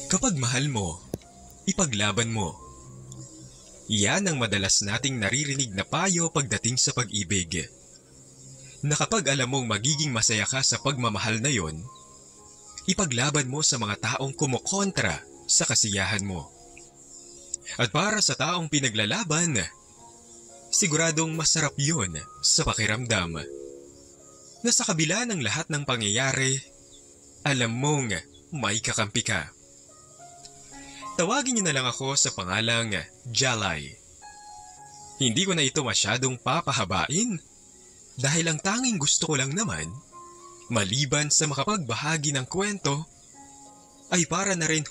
Kapag mahal mo, ipaglaban mo. Yan ang madalas nating naririnig na payo pagdating sa pag-ibig. Na kapag alam mong magiging masaya ka sa pagmamahal na yon, ipaglaban mo sa mga taong kumukontra sa kasiyahan mo. At para sa taong pinaglalaban, siguradong masarap yun sa pakiramdam. Na sa kabila ng lahat ng pangyayari, alam mong may kakampi ka. Tawagin niyo na lang ako sa pangalang Jalay. Hindi ko na ito masyadong papahabain dahil ang tanging gusto ko lang naman, maliban sa makapagbahagi ng kwento, ay para na rin